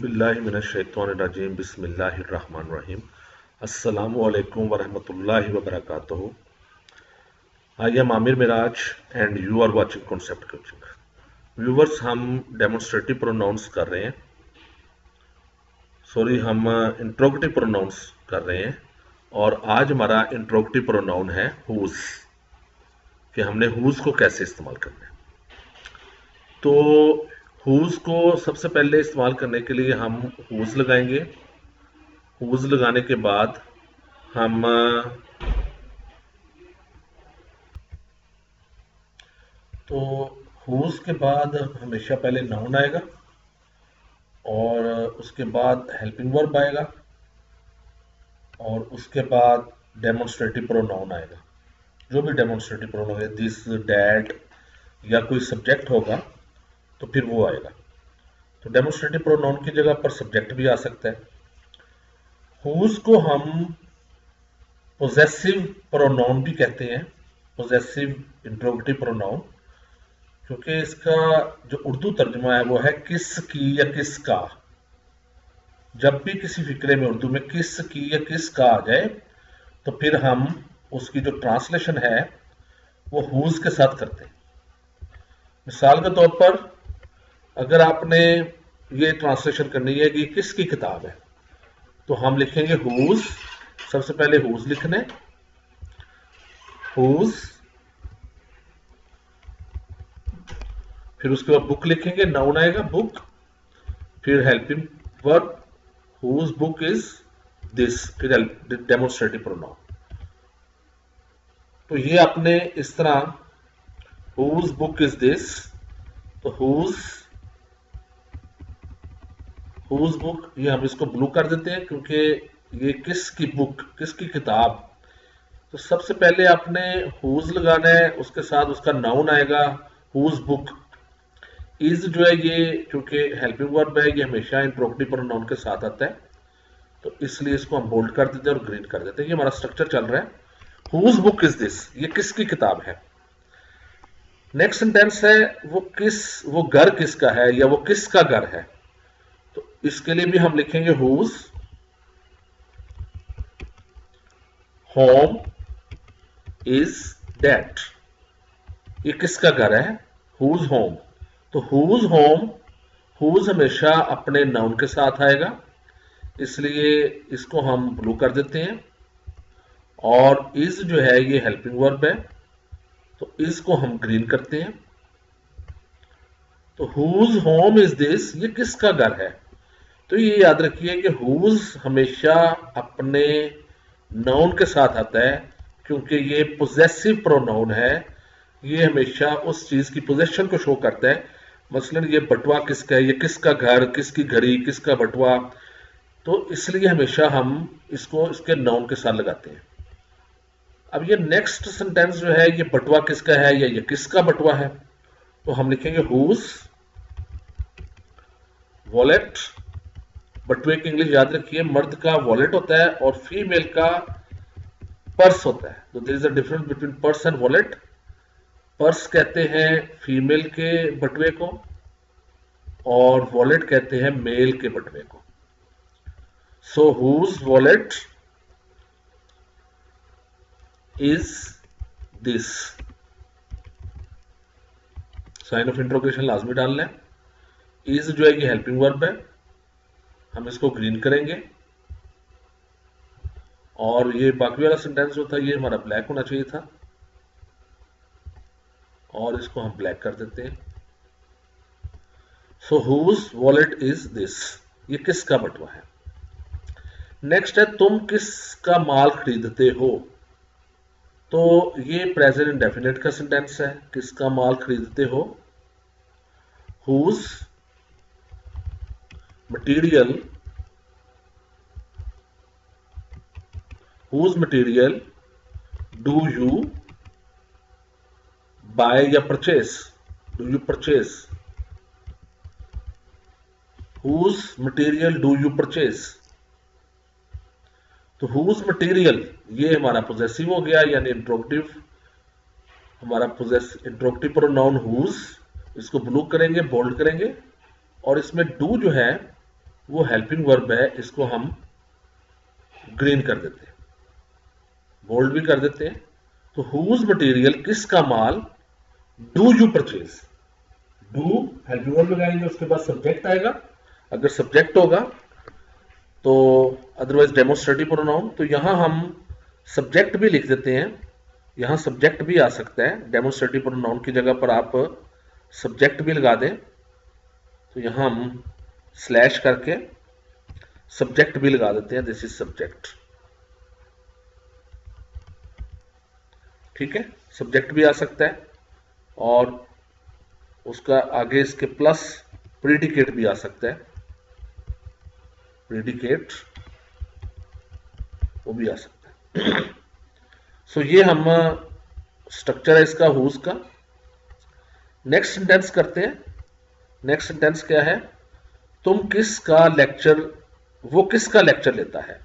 औज़ुबिल्लाहिमिनश्शैतानिर्रजीम बिस्मिल्लाहिर्रहमानिर्रहीम। अस्सलामुअलैकुम वरहमतुल्लाहि वबरकातुहू। I am Aamir Miraj and you are watching concept coaching. Viewers, हम डेमोन्स्ट्रेटिव प्रोनाउंस कर रहे हैं, हम इंट्रोगेटिव प्रोनाउंस कर रहे हैं। और आज हमारा इंट्रोगेटिव प्रोनाउन है हुज, कि हमने हुज को कैसे इस्तेमाल करना है। तो हुज को सबसे पहले इस्तेमाल करने के लिए हम हुज लगाएंगे। हुज लगाने के बाद हम तो हुज के बाद हमेशा पहले नाउन आएगा और उसके बाद हेल्पिंग वर्ब आएगा और उसके बाद डेमोन्स्ट्रेटिव प्रोनाउन आएगा। जो भी डेमोन्स्ट्रेटिव प्रोनाउन है, दिस, डैट या कोई सब्जेक्ट होगा तो फिर वो आएगा। तो डेमोन्स्ट्रेटिव प्रोनाउन की जगह पर सब्जेक्ट भी आ सकता है। हुज को हम पोजेसिव प्रोनाउन भी कहते हैं, पोजेसिव इंट्रोगेटिव प्रोनाउन, क्योंकि इसका जो उर्दू तर्जुमा है वो है किस की या किसका। जब भी किसी फिक्रे में उर्दू में किस की या किसका आ जाए तो फिर हम उसकी जो ट्रांसलेशन है वो हुज के साथ करते हैं। मिसाल के तौर पर अगर आपने ये ट्रांसलेशन करनी है कि किसकी किताब है, तो हम लिखेंगे हुज। सबसे पहले हुज लिखने, हुज, फिर उसके बाद बुक लिखेंगे, नाउन आएगा बुक, फिर helping verb, whose book is this, फिर डेमोन्स्ट्रेटिव प्रोनाउन। तो ये आपने इस तरह हुज बुक इज दिस, तो हुज बुक, ये हम इसको ब्लू कर देते हैं क्योंकि ये किसकी बुक, किसकी किताब। तो सबसे पहले आपने हुज लगाना है, उसके साथ उसका नाउन आएगा हुज बुक। इज जो है ये क्योंकि हेल्पिंग वर्ब है, ये हमेशा इंट्रोगेटिव प्रोनाउन के साथ आता है, तो इसलिए इसको हम बोल्ड कर देते हैं और ग्रीन कर देते हैं। ये हमारा स्ट्रक्चर चल रहा है। हुज बुक इज दिस, ये किसकी किताब है। नेक्स्ट सेंटेंस है वो घर किसका है या वो किसका घर है। तो इसके लिए भी हम लिखेंगे हुज होम इज दैट, ये किसका घर है, हुज होम। तो हुज होम, हुज हमेशा अपने नाउन के साथ आएगा, इसलिए इसको हम ब्लू कर देते हैं। और इज जो है ये हेल्पिंग वर्ब है, तो इसको हम ग्रीन करते हैं। तो हुज होम इज दिस, ये किसका घर है। तो ये याद रखिए कि हुज हमेशा अपने नाउन के साथ आता है, क्योंकि ये पोजेसिव प्रोनाउन है। ये हमेशा उस चीज की पोजेशन को शो करता है। मसलन ये बटवा किसका है, ये किसका घर, किसकी घड़ी, किसका बटवा। तो इसलिए हमेशा हम इसको इसके नाउन के साथ लगाते हैं। अब ये नेक्स्ट सेंटेंस जो है, ये बटवा किसका है या ये किसका बटवा है, तो हम लिखेंगे हुज वॉलेट। बटुए की इंग्लिश याद रखिए, मर्द का वॉलेट होता है और फीमेल का पर्स होता है। तो there is a difference between purse and wallet. Purse कहते हैं फीमेल के बटुए को और वॉलेट कहते हैं मेल के बटुए को। So whose wallet is this. Sign of interrogation लाजमी डालना है। इज जो है ये हेल्पिंग वर्ब है, हम इसको ग्रीन करेंगे। और ये बाकी वाला सेंटेंस जो था ये हमारा ब्लैक होना चाहिए था, और इसको हम ब्लैक कर देते हैं। सो हुज वॉलेट इज दिस, ये किसका बटुआ है। नेक्स्ट है तुम किसका माल खरीदते हो। तो ये प्रेजेंट इंडेफिनिट का सेंटेंस है, किसका माल खरीदते हो। Whose material, whose material do you buy या purchase, do you purchase, whose material do you purchase। तो whose material ये हमारा पोजेसिव हो गया, यानी इंट्रोगेटिव, हमारा इंट्रोगेटिव प्रोनाउन whose, इसको ब्लू करेंगे, बोल्ड करेंगे। और इसमें डू जो है वो हेल्पिंग वर्ब है, इसको हम ग्रीन कर देते हैं, बोल्ड भी कर देते हैं। तो हुज मटेरियल, किसका माल, do you purchase, do helping verb लगाएंगे, उसके बाद सब्जेक्ट आएगा। अगर सब्जेक्ट होगा तो अदरवाइज डेमोस्ट्रेटिव प्रोनाउन, तो यहां हम सब्जेक्ट भी लिख देते हैं, यहां सब्जेक्ट भी आ सकता है, डेमोस्ट्रेटिव प्रोनाउन की जगह पर आप सब्जेक्ट भी लगा दें। तो यहां हम स्लैश करके सब्जेक्ट भी लगा देते हैं, दिस इज सब्जेक्ट। ठीक है, सब्जेक्ट भी आ सकता है, और उसका आगे इसके प्लस प्रीडिकेट भी आ सकता है, प्रीडिकेट वो भी आ सकता है। सो ये हम स्ट्रक्चर है इसका हुज का। नेक्स्ट सेंटेंस करते हैं। नेक्स्ट सेंटेंस क्या है, तुम किसका लेक्चर, वो किसका लेक्चर लेता है।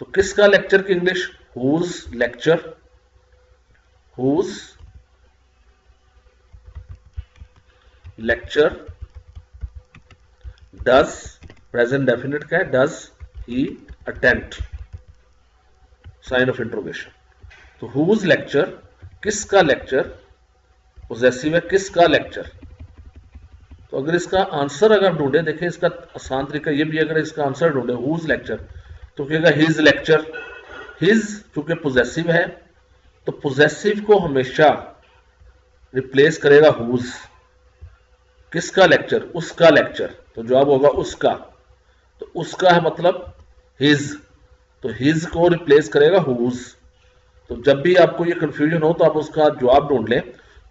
तो किसका लेक्चर की English, whose lecture, whose lecture, does present definite का है, does he attend, sign of interrogation. तो हुज लेक्चर, किसका लेक्चर, पोजेसिव है, किसका लेक्चर। तो अगर इसका आंसर अगर ढूंढे, देखें इसका आसान तरीका ये भी, अगर इसका आंसर ढूंढे हुज लेक्चर, तो कहेगा हिज लेक्चर। हिज चूंकि पोजेसिव है, तो पोजेसिव को हमेशा रिप्लेस करेगा हुज। किसका लेक्चर, उसका लेक्चर, तो जवाब होगा उसका। तो उसका है मतलब हिज, तो हिज को रिप्लेस करेगा हुज। तो जब भी आपको ये कंफ्यूजन हो तो आप उसका जवाब ढूंढ लें।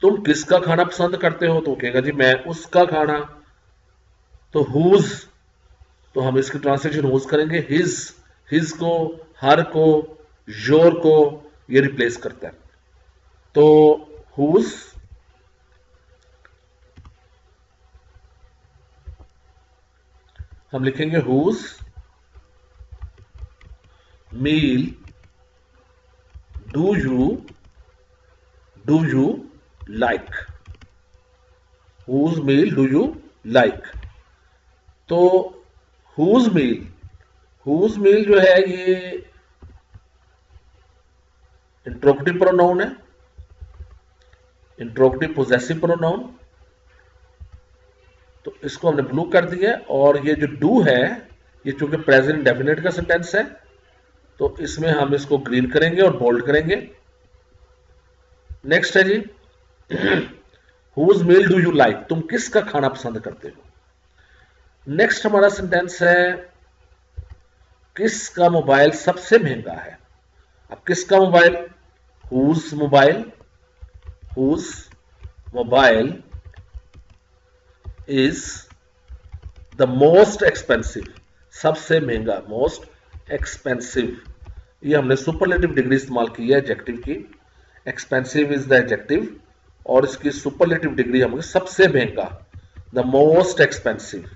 तुम किसका खाना पसंद करते हो, तो कहेगा जी मैं उसका खाना। तो हुज, तो हम इसकी ट्रांसलेशन हुज करेंगे, हिज, हिज को, हर को, योर को ये रिप्लेस करता है। तो हुज, हम लिखेंगे whose meal do you like, whose meal do you like. तो हुज मील जो है ये इंट्रोगेटिव प्रोनाउन है, इंट्रोगेटिव पोजेसिव प्रोनाउन। तो इसको हमने ब्लू कर दिया, और ये जो डू है ये चूंकि प्रेजेंट डेफिनेट का सेंटेंस है, तो इसमें हम इसको ग्रीन करेंगे और बोल्ड करेंगे। नेक्स्ट है जी, whose meal do you like, तुम किसका खाना पसंद करते हो। नेक्स्ट हमारा सेंटेंस है, किसका मोबाइल सबसे महंगा है। अब किसका mobile, whose mobile, whose mobile is the most expensive, सबसे महंगा, मोस्ट एक्सपेंसिव। ये हमने सुपरलेटिव डिग्री इस्तेमाल की है एडजेक्टिव की, एक्सपेंसिव इज द एडजेक्टिव, और इसकी सुपरलेटिव डिग्री हम सबसे महंगा, द मोस्ट एक्सपेंसिव।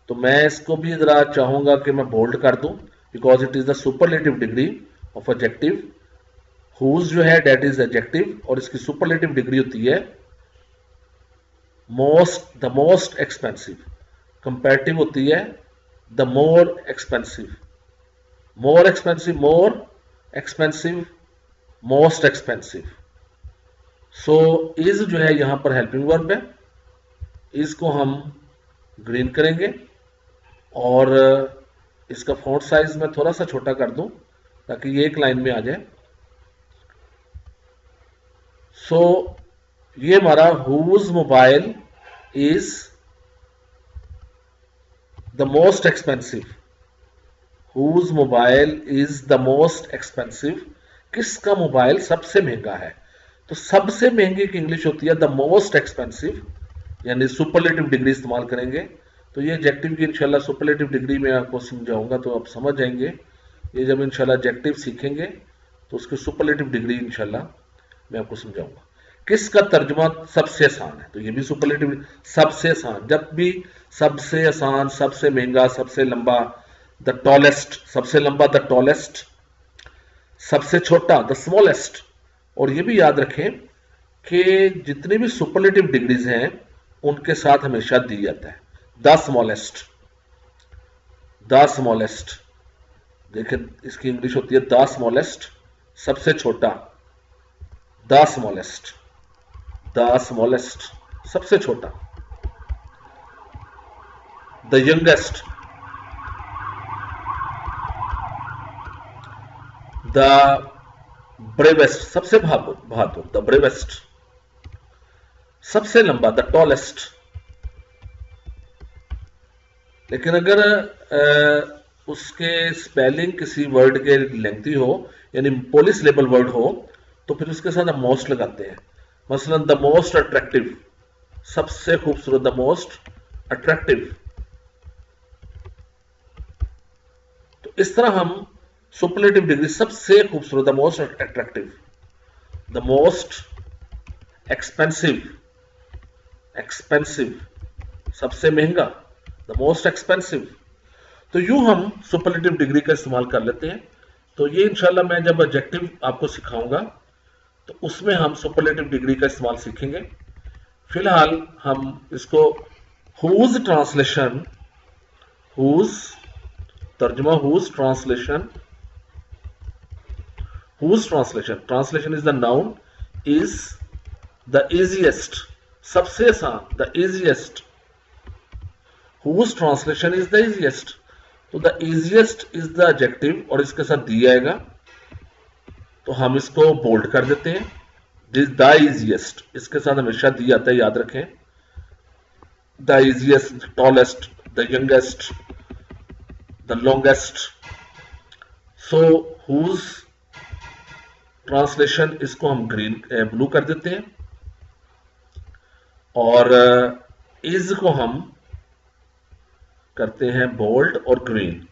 तो मैं इसको भी जरा चाहूंगा कि मैं बोल्ड कर दूं, because it is the superlative degree of adjective. Whose जो है डेट इज एडजेक्टिव, और इसकी सुपरलेटिव डिग्री होती है most, the most expensive. Comparative होती है the more expensive, more expensive, more expensive, most expensive. So is जो है यहां पर हेल्पिंग वर्ब है, इसको हम ग्रीन करेंगे, और इसका फॉन्ट साइज मैं थोड़ा सा छोटा कर दूं ताकि ये एक लाइन में आ जाए। सो ये हमारा whose mobile is the most expensive, whose mobile is the most expensive, किसका मोबाइल सबसे महंगा है। तो सबसे महंगी की इंग्लिश होती है द मोस्ट एक्सपेंसिव, यानी सुपरलेटिव डिग्री इस्तेमाल करेंगे। तो ये एडजेक्टिव की इंशाल्लाह सुपरलेटिव डिग्री में आपको समझाऊंगा, तो आप समझ जाएंगे। ये जब इंशाल्लाह एडजेक्टिव सीखेंगे तो उसकी सुपरलेटिव डिग्री इंशाल्लाह मैं आपको समझाऊंगा। किसका तर्जुमा सबसे आसान है, तो ये भी सुपरलेटिव, सबसे आसान, जब भी सबसे आसान, सबसे महंगा, सबसे लंबा, द टॉलेस्ट, सबसे लंबा द टॉलेस्ट, सबसे छोटा द स्मॉलेस्ट। और ये भी याद रखें कि जितनी भी सुपरलेटिव डिग्रीज हैं उनके साथ हमेशा दी जाता है द स्मॉलेस्ट, द स्मॉलेस्ट, देखिए इसकी इंग्लिश होती है द स्मॉलेस्ट, सबसे छोटा, द स्मॉलेस्ट, द स्मॉलेस्ट, सबसे छोटा। द यंगेस्ट, द ब्रेवेस्ट, सबसे बहादुर, द ब्रेवेस्ट, सबसे लंबा, द टॉलेस्ट। लेकिन अगर उसके स्पेलिंग किसी वर्ड के लेंथी हो, यानी पॉलीसिलेबल वर्ड हो, तो फिर उसके साथ हम मोस्ट लगाते हैं। मसलन द मोस्ट अट्रैक्टिव, सबसे खूबसूरत, द मोस्ट अट्रैक्टिव। तो इस तरह हम सुपरलेटिव डिग्री, सबसे खूबसूरत, the most attractive, the most expensive, expensive, सबसे महंगा, द मोस्ट एक्सपेंसिव। तो यूं हम सुपरलेटिव डिग्री का इस्तेमाल कर लेते हैं। तो ये इंशाल्लाह मैं जब एडजेक्टिव आपको सिखाऊंगा तो उसमें हम सुपरलेटिव डिग्री का इस्तेमाल सीखेंगे। फिलहाल हम इसको हुज ट्रांसलेशन, हुज तर्जुमा, whose translation, whose translation, translation is the noun, is the easiest, सबसे आसान, the easiest. Whose translation is the easiest, तो the easiest is the adjective और इसके साथ दी आएगा, तो हम इसको बोल्ड कर देते हैं। दिस द इजीएस्ट, इसके साथ हमेशा दी आता है, याद रखें। The easiest, tallest, the youngest, the longest. So whose translation, इसको हम ग्रीन ब्लू कर देते हैं और इज को हम करते हैं बोल्ड और ग्रीन।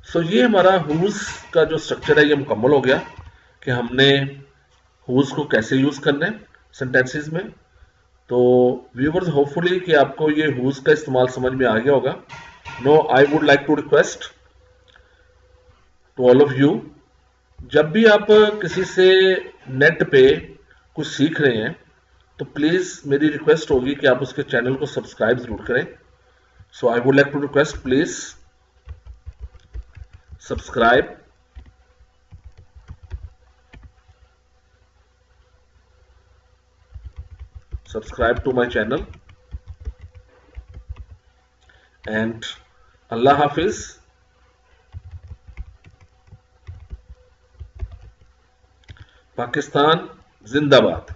सो ये हमारा हुज का जो स्ट्रक्चर है ये मुकम्मल हो गया कि हमने हुज को कैसे यूज करना है सेंटेंसेस में। तो व्यूअर्स, होपफुली कि आपको ये हुज का इस्तेमाल समझ में आ गया होगा। No, I would like to request to all of you, जब भी आप किसी से नेट पे कुछ सीख रहे हैं तो प्लीज मेरी रिक्वेस्ट होगी कि आप उसके चैनल को सब्सक्राइब जरूर करें। So I would like to request, please subscribe, subscribe to my channel, and Allah Hafiz. Pakistan जिंदाबाद।